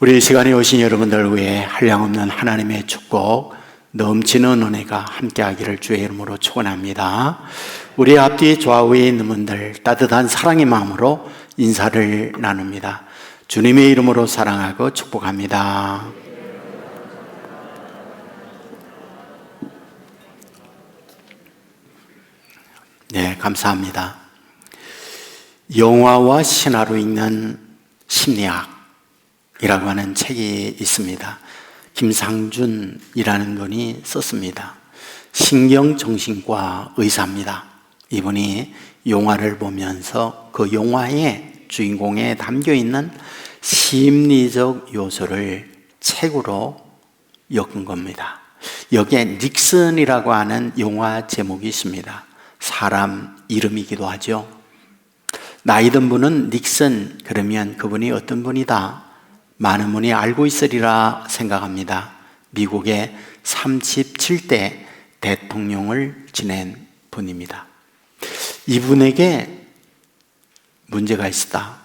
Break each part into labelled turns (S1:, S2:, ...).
S1: 우리 이 시간에 오신 여러분들 위해 한량없는 하나님의 축복, 넘치는 은혜가 함께하기를 주의 이름으로 축원합니다. 우리 앞뒤 좌우에 있는 분들 따뜻한 사랑의 마음으로 인사를 나눕니다. 주님의 이름으로 사랑하고 축복합니다. 네, 감사합니다. 영화와 신화로 읽는 심리학이라고 하는 책이 있습니다. 김상준이라는 분이 썼습니다. 신경정신과 의사입니다. 이분이 영화를 보면서 그 영화의 주인공에 담겨있는 심리적 요소를 책으로 엮은 겁니다. 여기에 닉슨이라고 하는 영화 제목이 있습니다. 사람 이름이기도 하죠. 나이 든 분은 닉슨, 그러면 그분이 어떤 분이다? 많은 분이 알고 있으리라 생각합니다. 미국의 37대 대통령을 지낸 분입니다. 이분에게 문제가 있었다.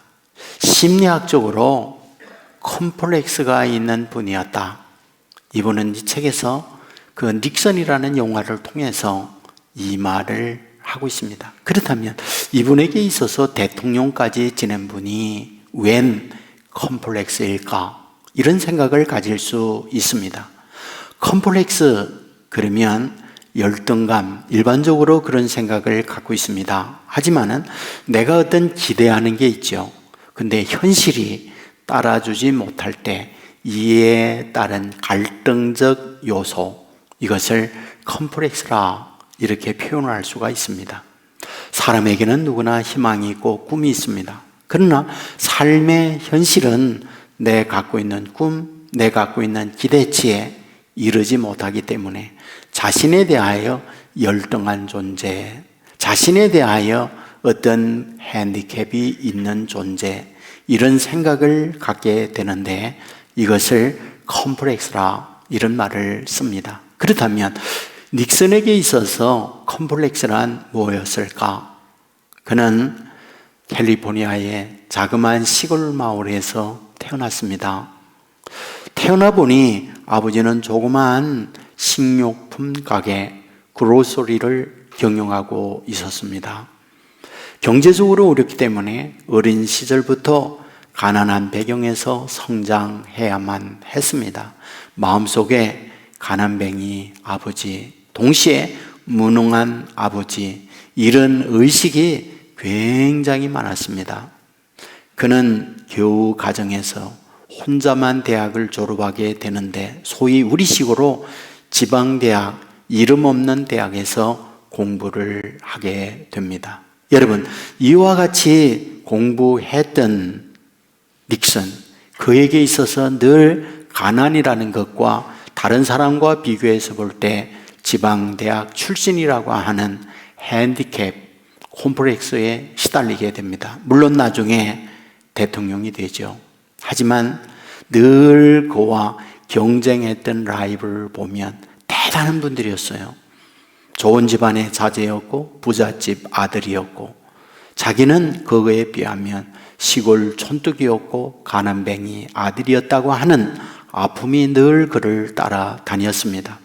S1: 심리학적으로 컴플렉스가 있는 분이었다. 이분은 이 책에서 그 닉슨이라는 영화를 통해서 이 말을 하고 있습니다. 그렇다면 이분에게 있어서 대통령까지 지낸 분이 웬 컴플렉스일까? 이런 생각을 가질 수 있습니다. 컴플렉스, 그러면 열등감, 일반적으로 그런 생각을 갖고 있습니다. 하지만은 내가 어떤 기대하는 게 있죠. 근데 현실이 따라주지 못할 때 이에 따른 갈등적 요소, 이것을 컴플렉스라 이렇게 표현을 할 수가 있습니다. 사람에게는 누구나 희망이 있고 꿈이 있습니다. 그러나 삶의 현실은 내 갖고 있는 꿈, 내 갖고 있는 기대치에 이르지 못하기 때문에 자신에 대하여 열등한 존재, 자신에 대하여 어떤 핸디캡이 있는 존재, 이런 생각을 갖게 되는데 이것을 컴플렉스라 이런 말을 씁니다. 그렇다면 닉슨에게 있어서 컴플렉스란 무엇이었을까? 그는 캘리포니아의 자그마한 시골 마을에서 태어났습니다. 태어나 보니 아버지는 조그마한 식료품 가게, 그로서리를 경영하고 있었습니다. 경제적으로 어렵기 때문에 어린 시절부터 가난한 배경에서 성장해야만 했습니다. 마음속에 가난뱅이 아버지, 동시에 무능한 아버지, 이런 의식이 굉장히 많았습니다. 그는 겨우 가정에서 혼자만 대학을 졸업하게 되는데 소위 우리식으로 지방대학, 이름 없는 대학에서 공부를 하게 됩니다. 여러분, 이와 같이 공부했던 닉슨, 그에게 있어서 늘 가난이라는 것과 다른 사람과 비교해서 볼 때 지방대학 출신이라고 하는 핸디캡, 콤플렉스에 시달리게 됩니다. 물론 나중에 대통령이 되죠. 하지만 늘 그와 경쟁했던 라이벌을 보면 대단한 분들이었어요. 좋은 집안의 자제였고 부잣집 아들이었고 자기는 그거에 비하면 시골 촌뜨기였고 가난뱅이 아들이었다고 하는 아픔이 늘 그를 따라다녔습니다.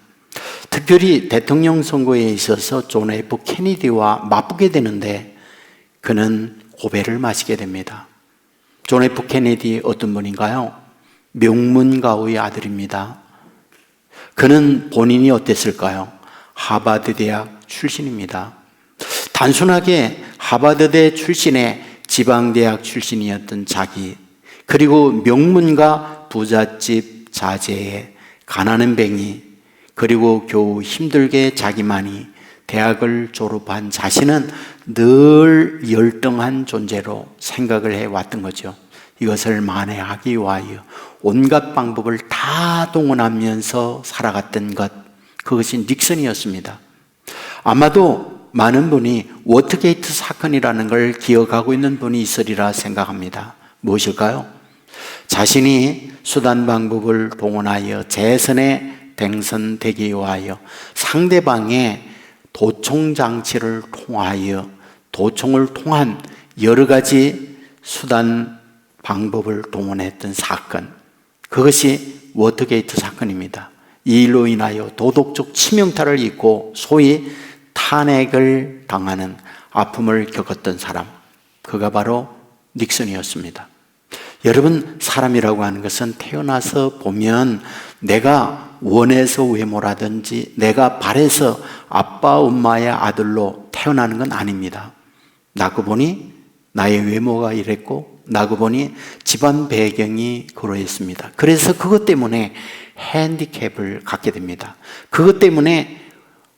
S1: 특별히 대통령 선거에 있어서 존 F 케네디와 맞붙게 되는데 그는 고배를 마시게 됩니다. 존 F 케네디 어떤 분인가요? 명문가의 아들입니다. 그는 본인이 어땠을까요? 하버드 대학 출신입니다. 단순하게 하버드대 출신의 지방대학 출신이었던 자기, 그리고 명문가 부잣집 자제의 가난한 뱅이, 그리고 겨우 힘들게 자기만이 대학을 졸업한 자신은 늘 열등한 존재로 생각을 해왔던 거죠. 이것을 만회하기 위하여 온갖 방법을 다 동원하면서 살아갔던 것, 그것이 닉슨이었습니다. 아마도 많은 분이 워터게이트 사건이라는 걸 기억하고 있는 분이 있으리라 생각합니다. 무엇일까요? 자신이 수단 방법을 동원하여 재선에 당선되기 위하여 상대방의 도청 장치를 통하여 도청을 통한 여러 가지 수단 방법을 동원했던 사건, 그것이 워터게이트 사건입니다. 이 일로 인하여 도덕적 치명타를 입고 소위 탄핵을 당하는 아픔을 겪었던 사람, 그가 바로 닉슨이었습니다. 여러분, 사람이라고 하는 것은 태어나서 보면 내가 원해서 외모라든지 내가 바래서 아빠 엄마의 아들로 태어나는 건 아닙니다. 나고 보니 나의 외모가 이랬고 나고 보니 집안 배경이 그러했습니다. 그래서 그것 때문에 핸디캡을 갖게 됩니다. 그것 때문에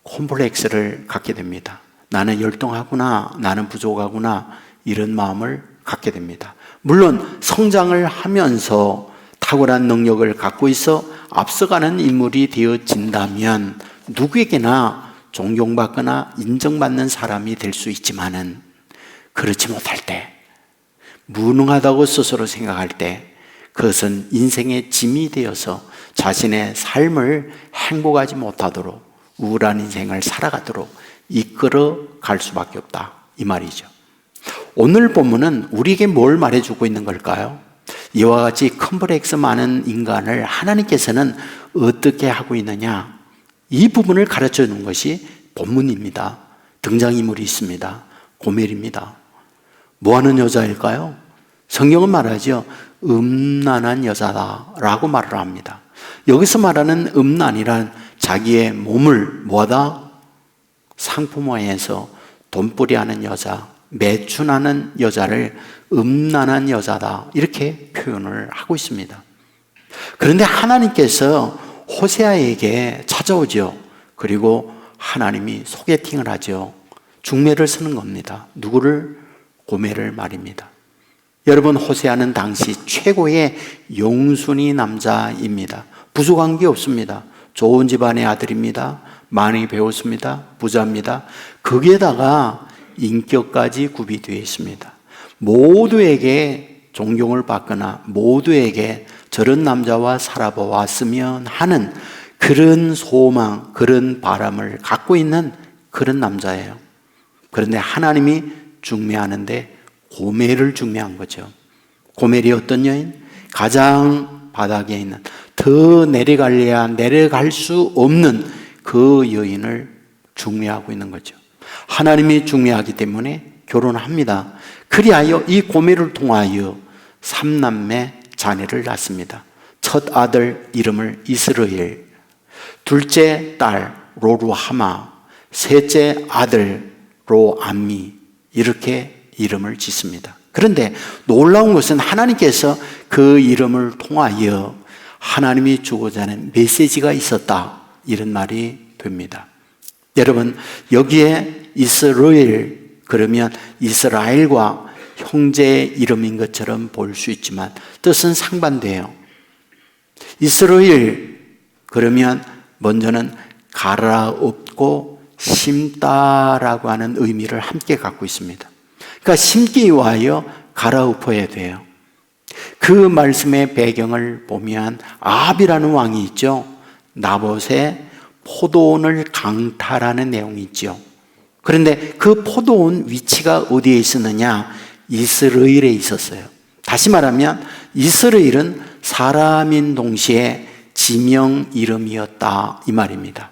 S1: 콤플렉스를 갖게 됩니다. 나는 열등하구나, 나는 부족하구나, 이런 마음을 갖게 됩니다. 물론 성장을 하면서 탁월한 능력을 갖고 있어 앞서가는 인물이 되어진다면 누구에게나 존경받거나 인정받는 사람이 될 수 있지만은 그렇지 못할 때, 무능하다고 스스로 생각할 때 그것은 인생의 짐이 되어서 자신의 삶을 행복하지 못하도록 우울한 인생을 살아가도록 이끌어 갈 수밖에 없다, 이 말이죠. 오늘 본문은 우리에게 뭘 말해주고 있는 걸까요? 이와 같이 컴플렉스 많은 인간을 하나님께서는 어떻게 하고 있느냐, 이 부분을 가르쳐 주는 것이 본문입니다. 등장인물이 있습니다. 고멜입니다. 뭐하는 여자일까요? 성경은 말하죠. 음란한 여자다라고 말을 합니다. 여기서 말하는 음란이란 자기의 몸을 뭐하다? 상품화해서 돈벌이하는 여자, 매춘하는 여자를 음란한 여자다, 이렇게 표현을 하고 있습니다. 그런데 하나님께서 호세아에게 찾아오죠. 그리고 하나님이 소개팅을 하죠. 중매를 쓰는 겁니다. 누구를? 고멜을 말입니다. 여러분, 호세아는 당시 최고의 용순이 남자입니다. 부족한 게 없습니다. 좋은 집안의 아들입니다. 많이 배웠습니다. 부자입니다. 거기에다가 인격까지 구비되어 있습니다. 모두에게 존경을 받거나 모두에게 저런 남자와 살아보았으면 하는 그런 소망, 그런 바람을 갖고 있는 그런 남자예요. 그런데 하나님이 중매하는데 고멜을 중매한 거죠. 고멜이 어떤 여인? 가장 바닥에 있는, 더 내려갈래야 내려갈 수 없는 그 여인을 중매하고 있는 거죠. 하나님이 중매하기 때문에 결혼합니다. 그리하여 이 고멜을 통하여 3남매 자녀를 낳습니다. 첫 아들 이름을 이스라엘, 둘째 딸 로루하마, 셋째 아들 로암미, 이렇게 이름을 짓습니다. 그런데 놀라운 것은 하나님께서 그 이름을 통하여 하나님이 주고자 하는 메시지가 있었다, 이런 말이 됩니다. 여러분, 여기에 이스라엘, 그러면 이스라엘과 형제의 이름인 것처럼 볼 수 있지만 뜻은 상반돼요. 이스라엘, 그러면 먼저는 갈아엎고 심다라고 하는 의미를 함께 갖고 있습니다. 그러니까 심기 위하여 갈아엎어야 돼요. 그 말씀의 배경을 보면 아합이라는 왕이 있죠. 나봇의 포도원을 강탈하는 내용이 있죠. 그런데 그 포도원 위치가 어디에 있었느냐? 이스라엘에 있었어요. 다시 말하면 이스라엘은 사람인 동시에 지명 이름이었다, 이 말입니다.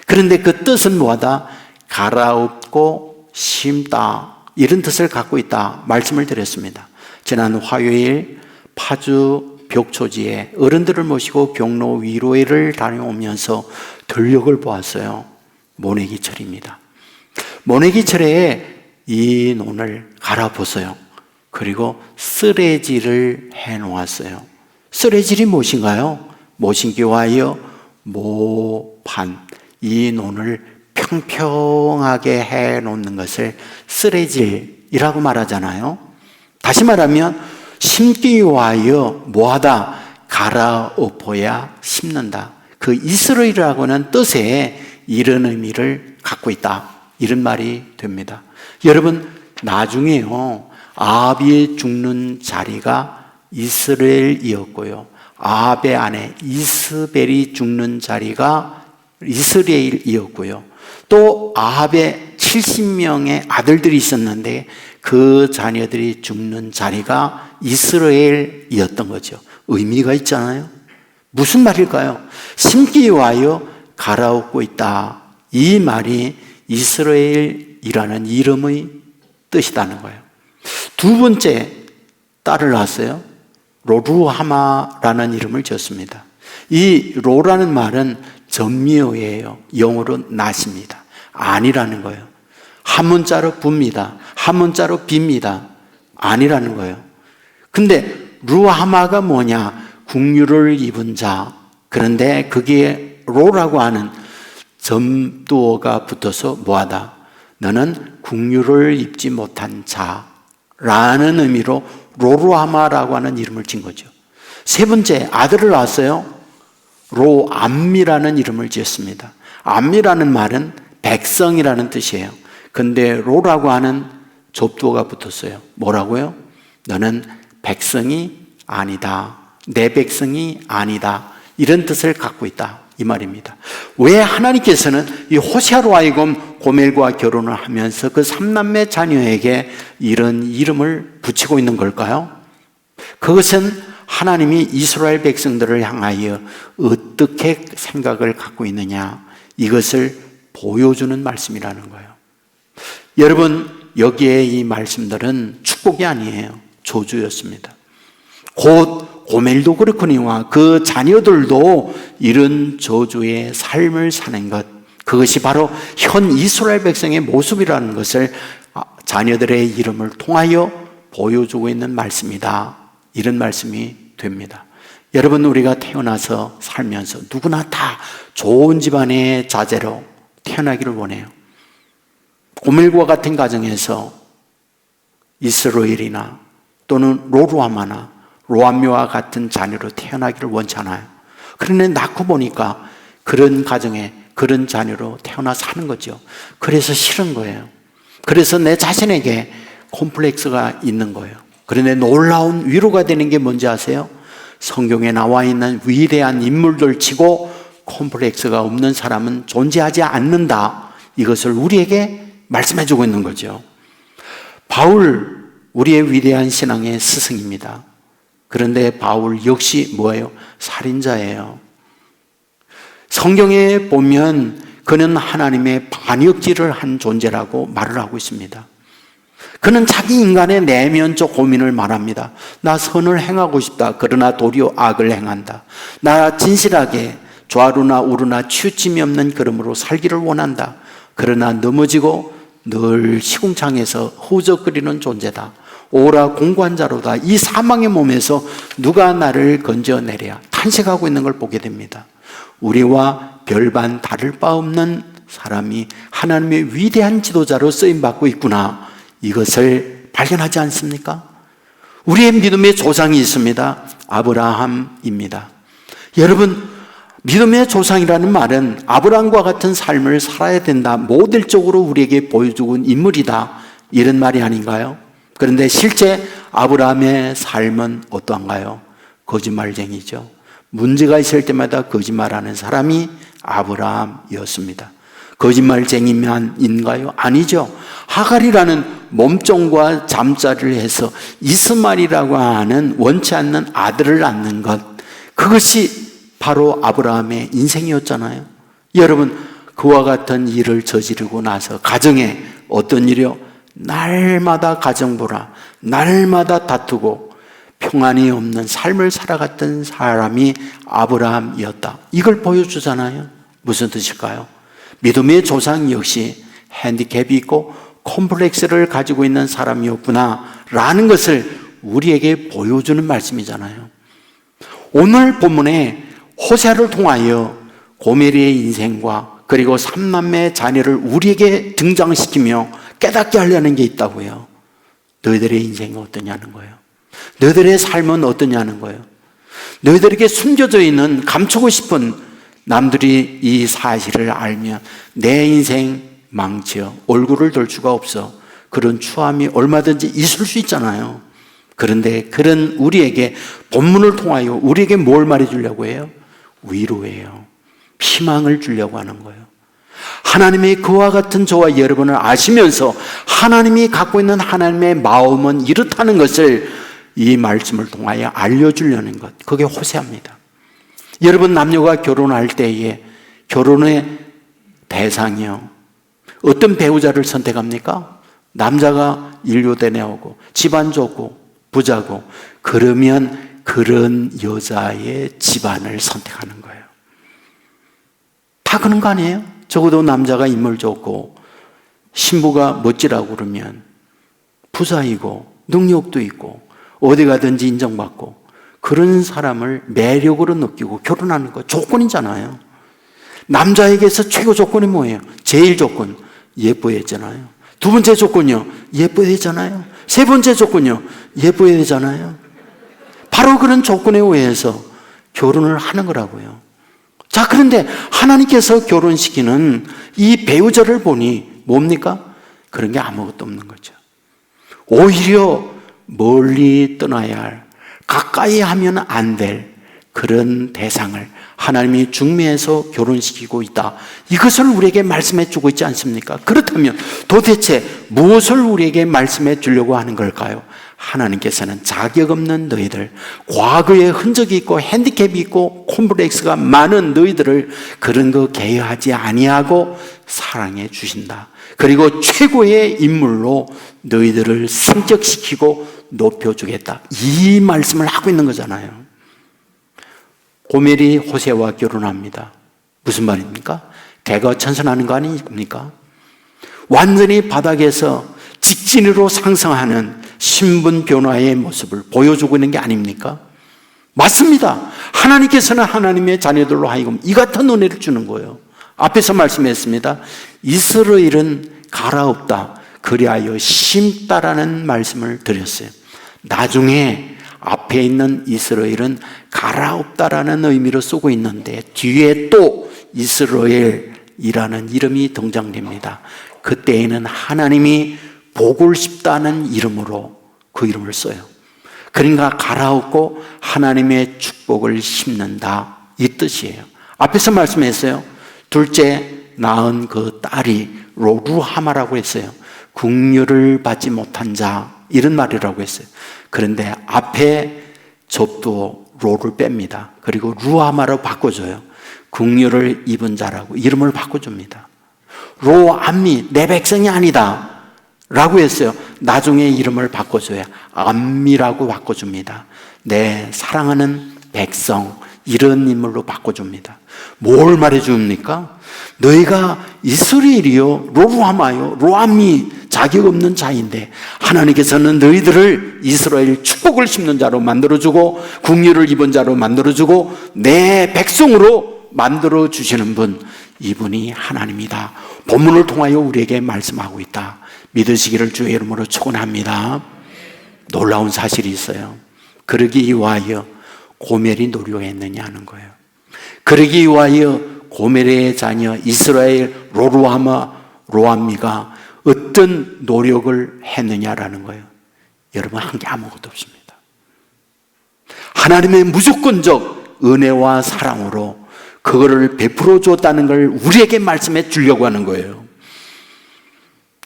S1: 그런데 그 뜻은 뭐하다? 갈아엎고 심다, 이런 뜻을 갖고 있다 말씀을 드렸습니다. 지난 화요일 파주 벽초지에 어른들을 모시고 경로 위로회를 다녀오면서 들녘을 보았어요. 모내기철입니다. 모내기철에 이 논을 갈아엎었어요. 그리고 쓰레질을 해놓았어요. 쓰레질이 무엇인가요? 모신기 위하여 모판, 이 논을 평평하게 해놓는 것을 쓰레질이라고 말하잖아요. 다시 말하면 심기 위하여 뭐하다? 갈아엎어야 심는다. 그 이스라엘이라고는 뜻에 이런 의미를 갖고 있다, 이런 말이 됩니다. 여러분, 나중에요, 아합이 죽는 자리가 이스라엘이었고요, 아합의 아내 이스벨이 죽는 자리가 이스라엘이었고요, 또 아합의 70명의 아들들이 있었는데 그 자녀들이 죽는 자리가 이스라엘이었던 거죠. 의미가 있잖아요. 무슨 말일까요? 심기 위하여 갈아엎고 있다. 이 말이 이스라엘이라는 이름의 뜻이라는 거예요. 두 번째 딸을 낳았어요. 로루하마라는 이름을 지었습니다. 이 로라는 말은 전미어예요. 영어로 낫입니다. 아니라는 거예요. 한문자로 부입니다. 한문자로 빕니다. 아니라는 거예요. 근데 루하마가 뭐냐? 국류를 입은 자. 그런데 그게 로라고 하는 점두어가 붙어서 뭐하다? 너는 국류를 입지 못한 자라는 의미로 로루하마라고 하는 이름을 진 거죠. 세 번째 아들을 낳았어요. 로암미라는 이름을 지었습니다. 암미라는 말은 백성이라는 뜻이에요. 근데 로라고 하는 접두어가 붙었어요. 뭐라고요? 너는 백성이 아니다. 내 백성이 아니다. 이런 뜻을 갖고 있다. 이 말입니다. 왜 하나님께서는 이 호세아로 하여금 고멜과 결혼을 하면서 그 삼남매 자녀에게 이런 이름을 붙이고 있는 걸까요? 그것은 하나님이 이스라엘 백성들을 향하여 어떻게 생각을 갖고 있느냐, 이것을 보여주는 말씀이라는 거예요. 여러분, 여기에 이 말씀들은 축복이 아니에요. 저주였습니다. 곧 고멜도 그렇거니와 그 자녀들도 이런 저주의 삶을 사는 것, 그것이 바로 현 이스라엘 백성의 모습이라는 것을 자녀들의 이름을 통하여 보여주고 있는 말씀이다. 이런 말씀이 됩니다. 여러분, 우리가 태어나서 살면서 누구나 다 좋은 집안의 자제로 태어나기를 원해요. 고멜과 같은 가정에서 이스라엘이나 또는 로루하마나 로암미와 같은 자녀로 태어나기를 원찮아요. 그런데 낳고 보니까 그런 가정에 그런 자녀로 태어나 사는 거죠. 그래서 싫은 거예요. 그래서 내 자신에게 콤플렉스가 있는 거예요. 그런데 놀라운 위로가 되는 게 뭔지 아세요? 성경에 나와 있는 위대한 인물들 치고 콤플렉스가 없는 사람은 존재하지 않는다. 이것을 우리에게 말씀해 주고 있는 거죠. 바울, 우리의 위대한 신앙의 스승입니다. 그런데 바울 역시 뭐예요? 살인자예요. 성경에 보면 그는 하나님의 반역질을 한 존재라고 말을 하고 있습니다. 그는 자기 인간의 내면적 고민을 말합니다. 나 선을 행하고 싶다. 그러나 도리어 악을 행한다. 나 진실하게 좌루나 우루나 치우침이 없는 걸음으로 살기를 원한다. 그러나 넘어지고 늘 시궁창에서 허우적거리는 존재다. 오라 공고한 자로다. 이 사망의 몸에서 누가 나를 건져내랴. 탄식하고 있는 걸 보게 됩니다. 우리와 별반 다를 바 없는 사람이 하나님의 위대한 지도자로 쓰임받고 있구나. 이것을 발견하지 않습니까? 우리의 믿음의 조상이 있습니다. 아브라함입니다. 여러분, 믿음의 조상이라는 말은 아브라함과 같은 삶을 살아야 된다, 모델적으로 우리에게 보여주고 있는 인물이다, 이런 말이 아닌가요? 그런데 실제 아브라함의 삶은 어떠한가요? 거짓말쟁이죠. 문제가 있을 때마다 거짓말하는 사람이 아브라함이었습니다. 거짓말쟁이만인가요? 아니죠. 하갈이라는 몸종과 잠자리를 해서 이스마엘이라고 하는 원치 않는 아들을 낳는 것, 그것이 바로 아브라함의 인생이었잖아요. 여러분, 그와 같은 일을 저지르고 나서 가정에 어떤 일이요? 날마다 가정부라, 날마다 다투고 평안이 없는 삶을 살아갔던 사람이 아브라함이었다. 이걸 보여주잖아요. 무슨 뜻일까요? 믿음의 조상 역시 핸디캡이 있고 콤플렉스를 가지고 있는 사람이었구나 라는 것을 우리에게 보여주는 말씀이잖아요. 오늘 본문에 호세아를 통하여 고멜의 인생과 그리고 삼남매 자녀를 우리에게 등장시키며 깨닫게 하려는 게 있다고요. 너희들의 인생이 어떠냐는 거예요. 너희들의 삶은 어떠냐는 거예요. 너희들에게 숨겨져 있는, 감추고 싶은, 남들이 이 사실을 알면 내 인생 망쳐 얼굴을 들 수가 없어. 그런 추함이 얼마든지 있을 수 있잖아요. 그런데 그런 우리에게 본문을 통하여 우리에게 뭘 말해주려고 해요? 위로예요. 희망을 주려고 하는 거예요. 하나님의 그와 같은 저와 여러분을 아시면서 하나님이 갖고 있는 하나님의 마음은 이렇다는 것을 이 말씀을 통하여 알려주려는 것, 그게 호세아입니다. 여러분, 남녀가 결혼할 때에 결혼의 대상이요, 어떤 배우자를 선택합니까? 남자가 인류대 내오고 집안 좋고 부자고, 그러면 그런 여자의 집안을 선택하는 거예요. 다 그런 거 아니에요? 적어도 남자가 인물 좋고 신부가 멋지라고 그러면 부자이고 능력도 있고 어디 가든지 인정받고 그런 사람을 매력으로 느끼고 결혼하는 거 조건이잖아요. 남자에게서 최고 조건이 뭐예요? 제일 조건, 예뻐야 되잖아요. 두 번째 조건이요, 예뻐야 되잖아요. 세 번째 조건이요, 예뻐야 되잖아요. 바로 그런 조건에 의해서 결혼을 하는 거라고요. 자, 그런데 하나님께서 결혼시키는 이 배우자를 보니 뭡니까? 그런 게 아무것도 없는 거죠. 오히려 멀리 떠나야 할, 가까이 하면 안 될 그런 대상을 하나님이 중매해서 결혼시키고 있다. 이것을 우리에게 말씀해 주고 있지 않습니까? 그렇다면 도대체 무엇을 우리에게 말씀해 주려고 하는 걸까요? 하나님께서는 자격 없는 너희들, 과거에 흔적이 있고 핸디캡이 있고 콤플렉스가 많은 너희들을 그런 거 개의하지 아니하고 사랑해 주신다. 그리고 최고의 인물로 너희들을 승격시키고 높여주겠다. 이 말씀을 하고 있는 거잖아요. 고멜이 호세와 결혼합니다. 무슨 말입니까? 대거천선하는 거 아닙니까? 완전히 바닥에서 직진으로 상승하는 신분 변화의 모습을 보여주고 있는 게 아닙니까? 맞습니다. 하나님께서는 하나님의 자녀들로 하여금 이 같은 은혜를 주는 거예요. 앞에서 말씀했습니다. 이스라엘은 갈아엎다, 그리하여 심다라는 말씀을 드렸어요. 나중에 앞에 있는 이스라엘은 갈아엎다라는 의미로 쓰고 있는데 뒤에 또 이스라엘이라는 이름이 등장됩니다. 그때에는 하나님이 복을 씹다는 이름으로 그 이름을 써요. 그러니까 갈아엎고 하나님의 축복을 심는다, 이 뜻이에요. 앞에서 말씀했어요. 둘째 낳은 그 딸이 루하마라고 했어요. 국류를 받지 못한 자, 이런 말이라고 했어요. 그런데 앞에 접두 로를 뺍니다. 그리고 루하마로 바꿔줘요. 국류를 입은 자라고 이름을 바꿔줍니다. 로암미, 내 백성이 아니다 라고 했어요. 나중에 이름을 바꿔줘야 암미라고 바꿔줍니다. 내 사랑하는 백성, 이런 인물로 바꿔줍니다. 뭘 말해줍니까? 너희가 이스라엘이요, 로루하마요, 로암미, 자격 없는 자인데 하나님께서는 너희들을 이스라엘 축복을 심는 자로 만들어주고 국류를 입은 자로 만들어주고 내 백성으로 만들어주시는 분, 이분이 하나님이다. 본문을 통하여 우리에게 말씀하고 있다. 믿으시기를 주의 이름으로 축원합니다. 놀라운 사실이 있어요. 그러기 위하여 고멜이 노력했느냐 하는 거예요. 그러기 위하여 고멜의 자녀 이스라엘 로암미가 어떤 노력을 했느냐라는 거예요. 여러분, 한 게 아무것도 없습니다. 하나님의 무조건적 은혜와 사랑으로 그거를 베풀어 줬다는 걸 우리에게 말씀해 주려고 하는 거예요.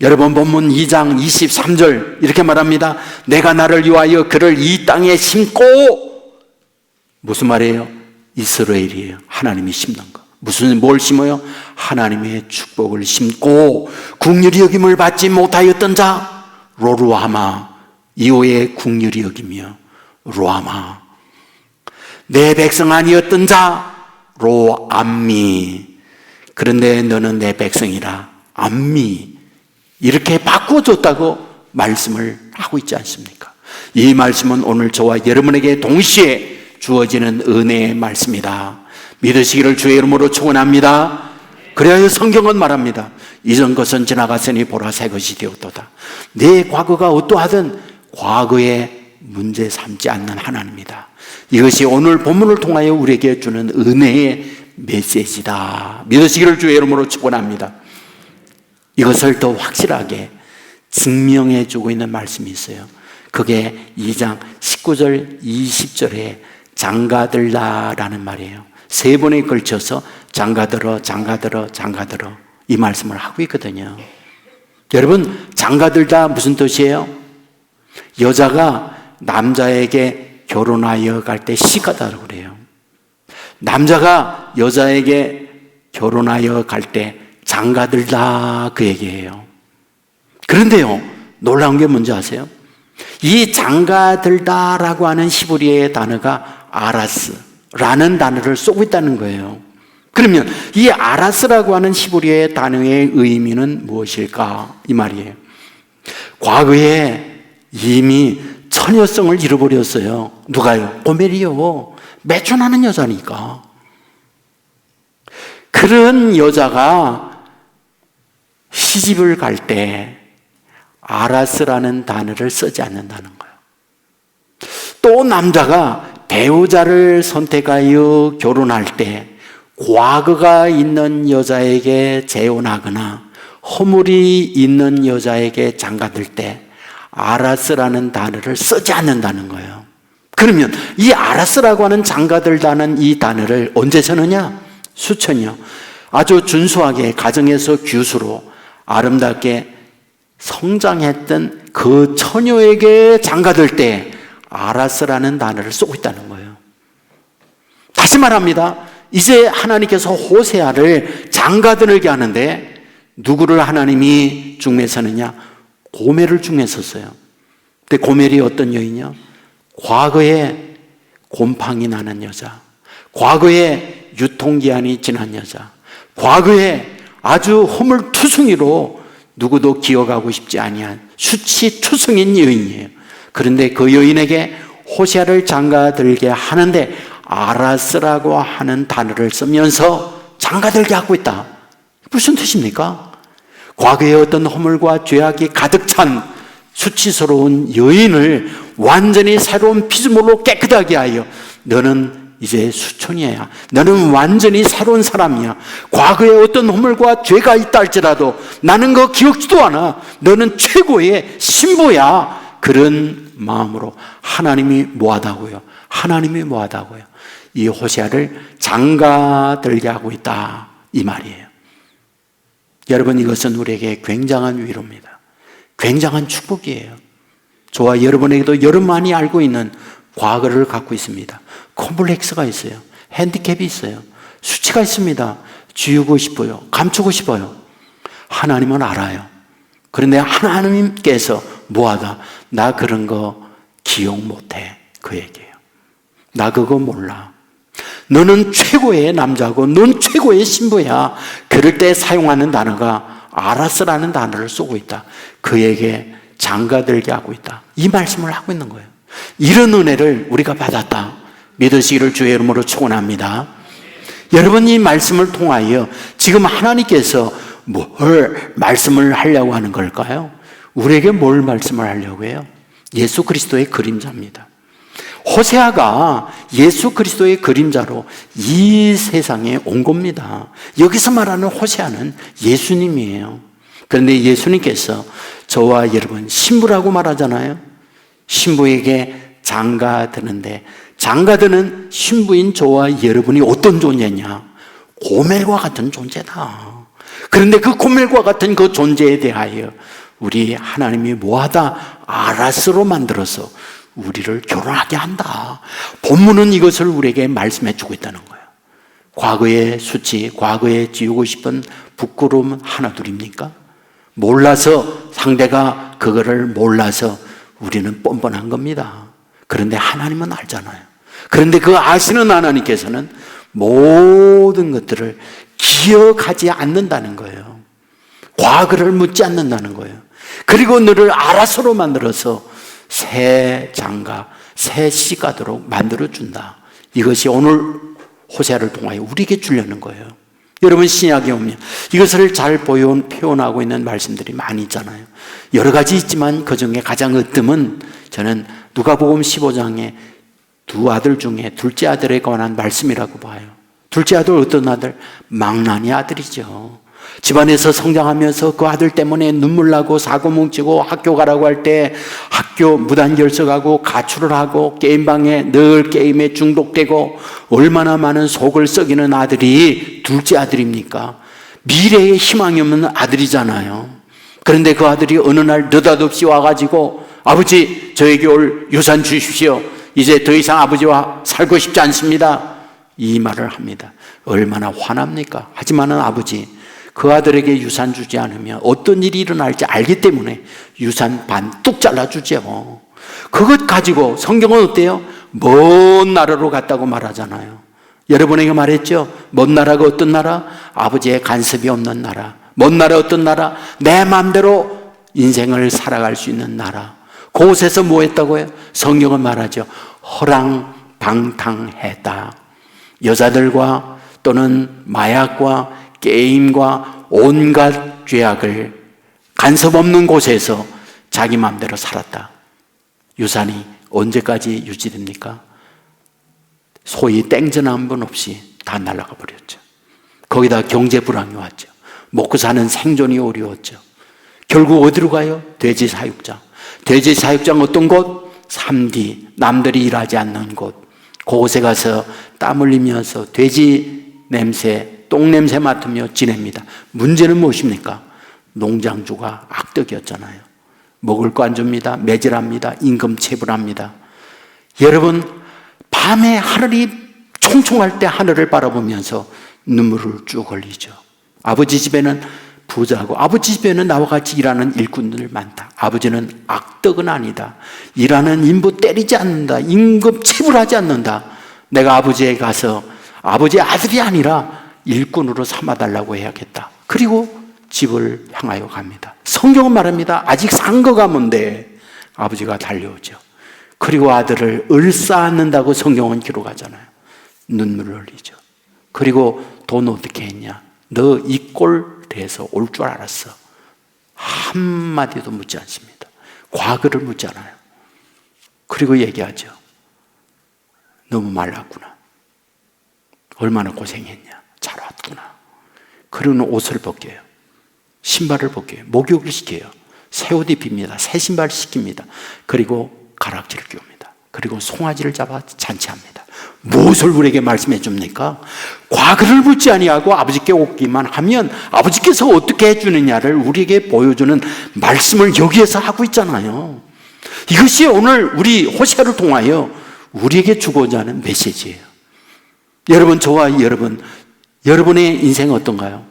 S1: 여러분, 본문 2장 23절 이렇게 말합니다. 내가 나를 위하여 그를 이 땅에 심고, 무슨 말이에요? 이스라엘이에요. 하나님이 심는 거. 뭘 심어요? 하나님의 축복을 심고 국률이 여김을 받지 못하였던 자 로루하마, 이후에 국률이 여기며 로하마. 내 백성 아니었던 자 로암미, 그런데 너는 내 백성이라 암미, 이렇게 바꿔줬다고 말씀을 하고 있지 않습니까? 이 말씀은 오늘 저와 여러분에게 동시에 주어지는 은혜의 말씀이다. 믿으시기를 주의 이름으로 축원합니다. 그래야 성경은 말합니다. 이전 것은 지나갔으니 보라 새 것이 되었도다. 내 과거가 어떠하든 과거에 문제 삼지 않는 하나님이다. 이것이 오늘 본문을 통하여 우리에게 주는 은혜의 메시지다. 믿으시기를 주의 이름으로 축원합니다. 이것을 더 확실하게 증명해 주고 있는 말씀이 있어요. 그게 2장 19절 20절에 장가들라라는 말이에요. 세 번에 걸쳐서 장가들어 장가들어 장가들어 이 말씀을 하고 있거든요. 여러분, 장가들다 무슨 뜻이에요? 여자가 남자에게 결혼하여 갈 때 시가다라고 그래요. 남자가 여자에게 결혼하여 갈 때 장가들다 그 얘기예요. 그런데요, 놀라운 게 뭔지 아세요? 이 장가들다라고 하는 히브리어의 단어가 아라스라는 단어를 쓰고 있다는 거예요. 그러면 이 아라스라고 하는 히브리어의 단어의 의미는 무엇일까? 이 말이에요. 과거에 이미 처녀성을 잃어버렸어요. 누가요? 고멜이요. 매춘하는 여자니까. 그런 여자가 시집을 갈 때 아라스라는 단어를 쓰지 않는다는 거예요. 또 남자가 배우자를 선택하여 결혼할 때 과거가 있는 여자에게 재혼하거나 허물이 있는 여자에게 장가들 때 아라스라는 단어를 쓰지 않는다는 거예요. 그러면 이 아라스라고 하는 장가들다는 이 단어를 언제 쓰느냐? 수천이요. 아주 준수하게 가정에서 규수로 아름답게 성장했던 그 처녀에게 장가들 때 아라스라는 단어를 쓰고 있다는 거예요. 다시 말합니다. 이제 하나님께서 호세아를 장가들게 하는데 누구를 하나님이 중매서느냐? 고멜을 중매섰어요. 근데 고멜이 어떤 여인이요? 과거에 곰팡이 나는 여자, 과거에 유통기한이 지난 여자, 과거에 아주 허물투성이로 누구도 기억하고 싶지 아니한 수치투성인 여인이에요. 그런데 그 여인에게 호세아를 장가들게 하는데 아라스라고 하는 단어를 쓰면서 장가들게 하고 있다. 무슨 뜻입니까? 과거에 어떤 허물과 죄악이 가득 찬 수치스러운 여인을 완전히 새로운 피조물로 깨끗하게 하여 너는 이제 수천이야. 너는 완전히 새로운 사람이야. 과거에 어떤 허물과 죄가 있다 할지라도 나는 그거 기억지도 않아. 너는 최고의 신부야. 그런 마음으로 하나님이 뭐하다고요? 하나님이 뭐하다고요? 이 호세아를 장가들게 하고 있다 이 말이에요. 여러분, 이것은 우리에게 굉장한 위로입니다. 굉장한 축복이에요. 저와 여러분에게도 여러분만이 알고 있는 과거를 갖고 있습니다. 콤플렉스가 있어요. 핸디캡이 있어요. 수치가 있습니다. 지우고 싶어요. 감추고 싶어요. 하나님은 알아요. 그런데 하나님께서 뭐하다? 나 그런 거 기억 못해. 그 얘기예요. 나 그거 몰라. 너는 최고의 남자고 넌 최고의 신부야. 그럴 때 사용하는 단어가 아라스라는 단어를 쓰고 있다. 그에게 장가들게 하고 있다. 이 말씀을 하고 있는 거예요. 이런 은혜를 우리가 받았다 믿으시기를 주의 이름으로 축원합니다. 여러분, 이 말씀을 통하여 지금 하나님께서 뭘 말씀을 하려고 하는 걸까요? 우리에게 뭘 말씀을 하려고 해요? 예수 그리스도의 그림자입니다. 호세아가 예수 그리스도의 그림자로 이 세상에 온 겁니다. 여기서 말하는 호세아는 예수님이에요. 그런데 예수님께서 저와 여러분 신부라고 말하잖아요. 신부에게 장가드는데 장가드는 신부인 저와 여러분이 어떤 존재냐? 고멜과 같은 존재다. 그런데 그 고멜과 같은 그 존재에 대하여 우리 하나님이 뭐하다? 아라스로 만들어서 우리를 결혼하게 한다. 본문은 이것을 우리에게 말씀해 주고 있다는 거예요. 과거의 수치, 과거에 지우고 싶은 부끄러움 하나둘입니까? 몰라서, 상대가 그거를 몰라서 우리는 뻔뻔한 겁니다. 그런데 하나님은 알잖아요. 그런데 그 아시는 하나님께서는 모든 것들을 기억하지 않는다는 거예요. 과거를 묻지 않는다는 거예요. 그리고 너를 아라스로 만들어서 새 장가, 새 씨가도록 만들어준다. 이것이 오늘 호세아를 통하여 우리에게 주려는 거예요. 여러분, 신약에 오면 이것을 잘 표현하고 있는 말씀들이 많이 있잖아요. 여러 가지 있지만 그 중에 가장 으뜸은 저는 누가복음 15장에 두 아들 중에 둘째 아들에 관한 말씀이라고 봐요. 둘째 아들 어떤 아들? 망나니 아들이죠. 집안에서 성장하면서 그 아들 때문에 눈물 나고 사고 뭉치고 학교 가라고 할 때 학교 무단 결석하고 가출을 하고 게임방에 늘 게임에 중독되고 얼마나 많은 속을 썩이는 아들이 둘째 아들입니까? 미래에 희망이 없는 아들이잖아요. 그런데 그 아들이 어느 날 느닷없이 와가지고 아버지, 저에게 올 유산 주십시오. 이제 더 이상 아버지와 살고 싶지 않습니다. 이 말을 합니다. 얼마나 화납니까? 하지만은 아버지, 그 아들에게 유산 주지 않으면 어떤 일이 일어날지 알기 때문에 유산 반 뚝 잘라주죠. 그것 가지고 성경은 어때요? 먼 나라로 갔다고 말하잖아요. 여러분에게 말했죠? 먼 나라가 어떤 나라? 아버지의 간섭이 없는 나라. 먼 나라 어떤 나라? 내 마음대로 인생을 살아갈 수 있는 나라. 그곳에서 뭐 했다고요? 성경은 말하죠. 허랑방탕했다. 여자들과 또는 마약과 게임과 온갖 죄악을 간섭 없는 곳에서 자기 마음대로 살았다. 유산이 언제까지 유지됩니까? 소위 땡전 한 번 없이 다 날아가 버렸죠. 거기다 경제 불황이 왔죠. 먹고 사는 생존이 어려웠죠. 결국 어디로 가요? 돼지 사육장. 돼지 사육장 어떤 곳? 3D, 남들이 일하지 않는 곳. 그곳에 가서 땀 흘리면서 돼지 냄새, 똥 냄새 맡으며 지냅니다. 문제는 무엇입니까? 농장주가 악덕이었잖아요. 먹을 거 안 줍니다. 매질합니다. 임금 체불합니다. 여러분, 밤에 하늘이 총총할 때 하늘을 바라보면서 눈물을 쭉 흘리죠. 아버지 집에는 부자고 아버지 집에는 나와 같이 일하는 일꾼들 많다. 아버지는 악덕은 아니다. 일하는 인부 때리지 않는다. 임금 체불하지 않는다. 내가 아버지에 가서 아버지의 아들이 아니라 일꾼으로 삼아달라고 해야겠다. 그리고 집을 향하여 갑니다. 성경은 말합니다. 아직 상거가 뭔데 아버지가 달려오죠. 그리고 아들을 을쌓는다고 성경은 기록하잖아요. 눈물을 흘리죠. 그리고 돈 어떻게 했냐? 너 이 꼴 돼서 올 줄 알았어. 한마디도 묻지 않습니다. 과거를 묻지 않아요. 그리고 얘기하죠. 너무 말랐구나. 얼마나 고생했냐. 잘 왔구나. 그리고는 옷을 벗겨요. 신발을 벗겨요. 목욕을 시켜요. 새 옷 입힙니다. 새 신발 시킵니다. 그리고 가락지를 끼웁니다. 그리고 송아지를 잡아 잔치합니다. 무엇을 우리에게 말씀해 줍니까? 과거를 묻지 아니하고 아버지께 오기만 하면 아버지께서 어떻게 해주느냐를 우리에게 보여주는 말씀을 여기에서 하고 있잖아요. 이것이 오늘 우리 호세아를 통하여 우리에게 주고자 하는 메시지예요. 여러분, 저와 여러분의 인생은 어떤가요?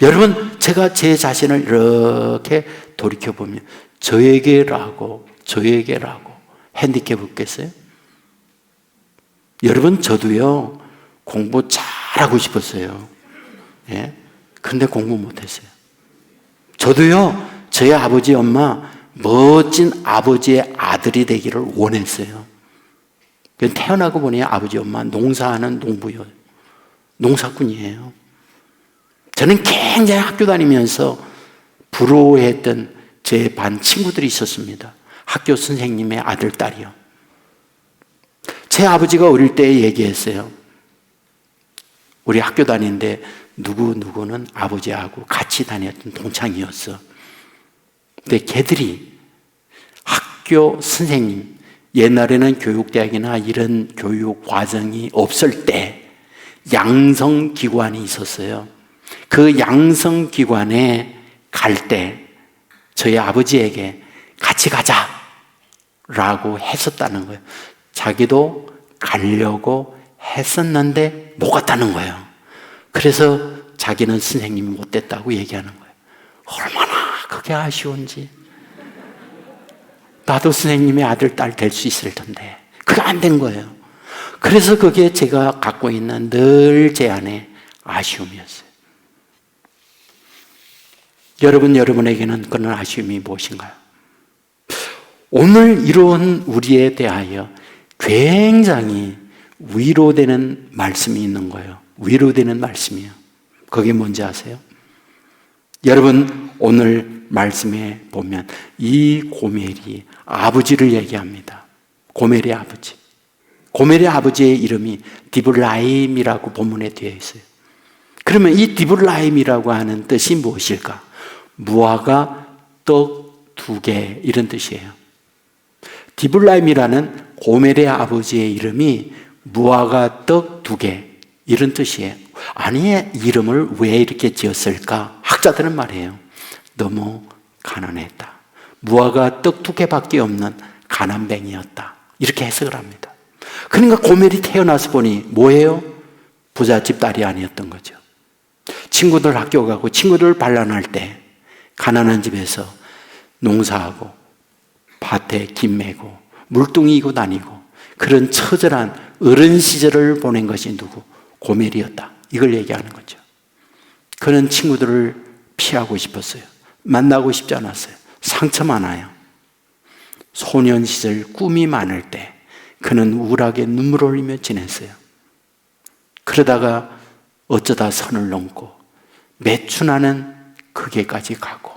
S1: 여러분, 제가 제 자신을 이렇게 돌이켜보면 저에게라고 핸디캡 없겠어요? 여러분, 저도요 공부 잘하고 싶었어요. 예? 근데 공부 못했어요. 저도요 저희 아버지 엄마 멋진 아버지의 아들이 되기를 원했어요. 태어나고 보니 아버지 엄마 농사하는 농부요, 농사꾼이에요. 저는 굉장히 학교 다니면서 부러워했던 제 반 친구들이 있었습니다. 학교 선생님의 아들, 딸이요. 제 아버지가 어릴 때 얘기했어요. 우리 학교 다니는데 누구는 아버지하고 같이 다녔던 동창이었어. 근데 걔들이 학교 선생님, 옛날에는 교육대학이나 이런 교육 과정이 없을 때 양성기관이 있었어요. 그 양성기관에 갈 때 저희 아버지에게 같이 가자라고 했었다는 거예요. 자기도 가려고 했었는데 못 갔다는 거예요. 그래서 자기는 선생님이 못 됐다고 얘기하는 거예요. 얼마나 그게 아쉬운지. 나도 선생님의 아들, 딸 될 수 있을 텐데 그게 안 된 거예요. 그래서 그게 제가 갖고 있는 늘 제 안에 아쉬움이었어요. 여러분에게는 그런 아쉬움이 무엇인가요? 오늘 이런 우리에 대하여 굉장히 위로되는 말씀이 있는 거예요. 위로되는 말씀이에요. 그게 뭔지 아세요? 여러분, 오늘 말씀에 보면 이 고멜이 아버지를 얘기합니다. 고멜의 아버지. 고멜의 아버지의 이름이 디블라임이라고 본문에 되어 있어요. 그러면 이 디블라임이라고 하는 뜻이 무엇일까? 무화과 떡 2개, 이런 뜻이에요. 디블라임이라는 고멜의 아버지의 이름이 무화과 떡 2개, 이런 뜻이에요. 아니, 이름을 왜 이렇게 지었을까? 학자들은 말해요. 너무 가난했다. 무화과 떡 2개밖에 없는 가난뱅이였다. 이렇게 해석을 합니다. 그러니까 고멜이 태어나서 보니 뭐예요? 부잣집 딸이 아니었던 거죠. 친구들 학교 가고 친구들 반란할 때 가난한 집에서 농사하고 밭에 김 메고 물뚱이 이고 다니고 그런 처절한 어른 시절을 보낸 것이 누구? 고멜이었다. 이걸 얘기하는 거죠. 그는 친구들을 피하고 싶었어요. 만나고 싶지 않았어요. 상처 많아요. 소년 시절 꿈이 많을 때 그는 우울하게 눈물을 흘리며 지냈어요. 그러다가 어쩌다 선을 넘고 매춘하는 그게까지 가고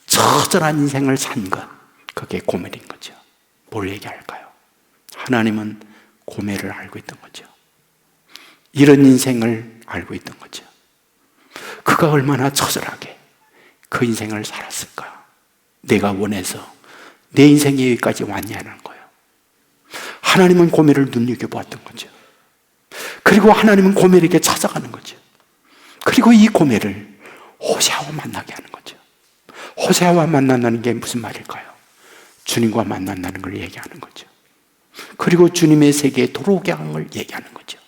S1: 처절한 인생을 산 것, 그게 고멜인 거죠. 뭘 얘기할까요? 하나님은 고멜을 알고 있던 거죠. 이런 인생을 알고 있던 거죠. 그가 얼마나 처절하게 그 인생을 살았을까? 내가 원해서 내 인생이 여기까지 왔냐는 거예요. 하나님은 고멜을 눈여겨보았던 거죠. 그리고 하나님은 고멜에게 찾아가는 거죠. 그리고 이 고멜을 호세아와 만나게 하는 거죠. 호세아와 만난다는 게 무슨 말일까요? 주님과 만난다는 걸 얘기하는 거죠. 그리고 주님의 세계에 들어오게 하는 걸 얘기하는 거죠.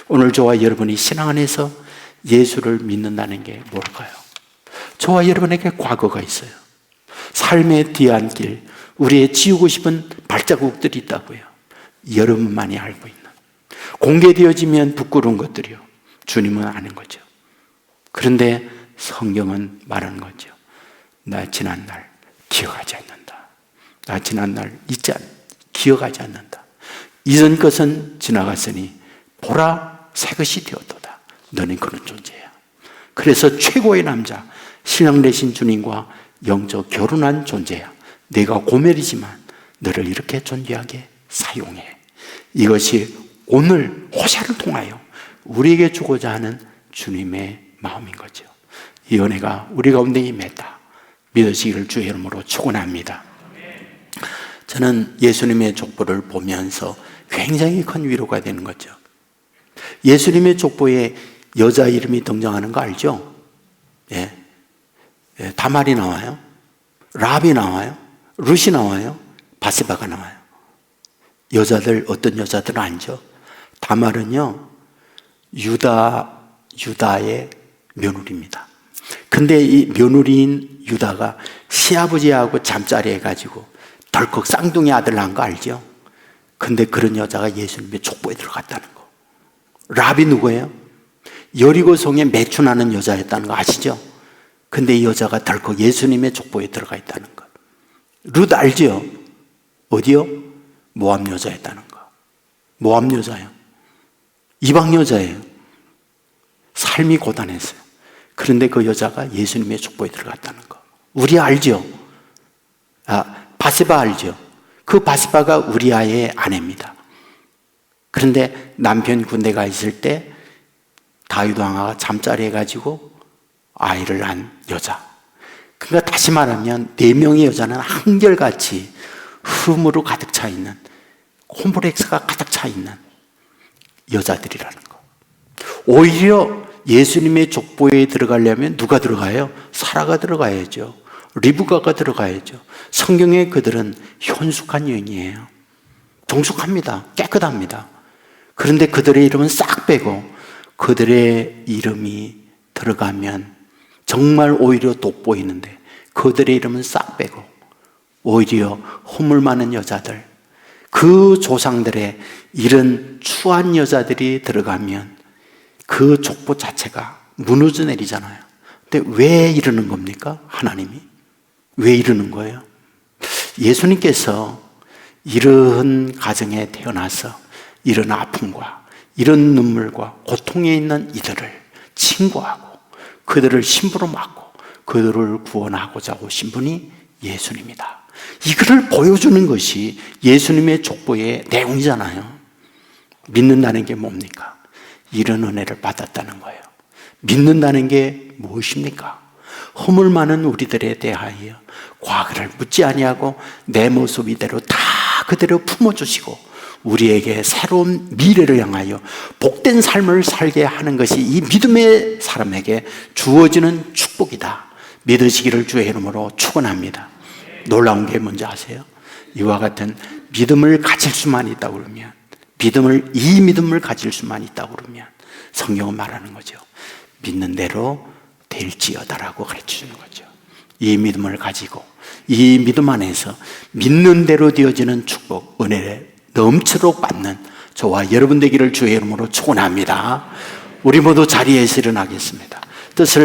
S1: 오늘 저와 여러분이 신앙 안에서 예수를 믿는다는 게 뭘까요? 저와 여러분에게 과거가 있어요. 삶의 뒤안길, 우리의 지우고 싶은 발자국들이 있다고요. 여러분만이 알고 있는, 공개되어지면 부끄러운 것들이요, 주님은 아는 거죠. 그런데 성경은 말하는 거죠. 나 지난날 기억하지 않는다. 나 지난날 기억하지 않는다. 이전 것은 지나갔으니 보라 새 것이 되었도다. 너는 그런 존재야. 그래서 최고의 남자, 신랑 되신 주님과 영적 결혼한 존재야. 내가 고멜이지만 너를 이렇게 존귀하게 사용해. 이것이 오늘 호세아를 통하여 우리에게 주고자 하는 주님의 마음인 거죠. 이 은혜가 우리 가운데 임했다 믿으시기를 주의 이름으로 축원합니다. 저는 예수님의 족보를 보면서 굉장히 큰 위로가 되는 거죠. 예수님의 족보에 여자 이름이 등장하는 거 알죠? 예. 다말이 나와요. 라합이 나와요. 룻이 나와요. 바세바가 나와요. 여자들, 어떤 여자들은 알죠? 다말은요, 유다의 며느리입니다. 근데 이 며느리인 유다가 시아버지하고 잠자리 해가지고 덜컥 쌍둥이 아들 낳은 거 알죠? 근데 그런 여자가 예수님의 족보에 들어갔다는 거. 라합이 누구예요? 여리고성에 매춘하는 여자였다는 거 아시죠? 근데 이 여자가 덜컥 예수님의 족보에 들어가 있다는 것. 룻 알죠? 어디요? 모압 여자였다는 거. 모압 여자예요. 이방 여자예요. 삶이 고단했어요. 그런데 그 여자가 예수님의 족보에 들어갔다는 거. 우리 알죠? 바세바 알죠? 그 바세바가 우리아의 아내입니다. 그런데 남편 군대가 있을 때 다윗 왕아가 잠자리 해가지고 아이를 낳은 여자. 그러니까 다시 말하면 4명의 여자는 한결같이 흠으로 가득 차 있는, 콤플렉스가 가득 차 있는 여자들이라는 거. 오히려 예수님의 족보에 들어가려면 누가 들어가요? 사라가 들어가야죠. 리브가가 들어가야죠. 성경에 그들은 현숙한 여인이에요. 정숙합니다. 깨끗합니다. 그런데 그들의 이름은 싹 빼고 그들의 이름이 들어가면 정말 오히려 돋보이는데 그들의 이름은 싹 빼고 오히려 허물 많은 여자들, 그 조상들의 이런 추한 여자들이 들어가면 그 족보 자체가 무너져 내리잖아요. 근데 왜 이러는 겁니까? 하나님이 왜 이러는 거예요? 예수님께서 이런 가정에 태어나서 이런 아픔과 이런 눈물과 고통에 있는 이들을 친구하고 그들을 신부로 맞고 그들을 구원하고자 오신 분이 예수님이다. 이거를 보여주는 것이 예수님의 족보의 내용이잖아요. 믿는다는 게 뭡니까? 이런 은혜를 받았다는 거예요. 믿는다는 게 무엇입니까? 허물 많은 우리들에 대하여 과거를 묻지 아니하고 내 모습 이대로 다 그대로 품어주시고 우리에게 새로운 미래를 향하여 복된 삶을 살게 하는 것이 이 믿음의 사람에게 주어지는 축복이다. 믿으시기를 주의 이름으로 축원합니다. 놀라운 게 뭔지 아세요? 이와 같은 믿음을 가질 수만 있다고 그러면, 이 믿음을 가질 수만 있다고 그러면 성경은 말하는 거죠. 믿는 대로 될지어다라고 가르치는 거죠. 이 믿음을 가지고 이 믿음 안에서 믿는 대로 되어지는 축복, 은혜를 넘치도록 받는 저와 여러분 되기를 주의 이름으로 축원합니다. 우리 모두 자리에서 일어나겠습니다. 뜻을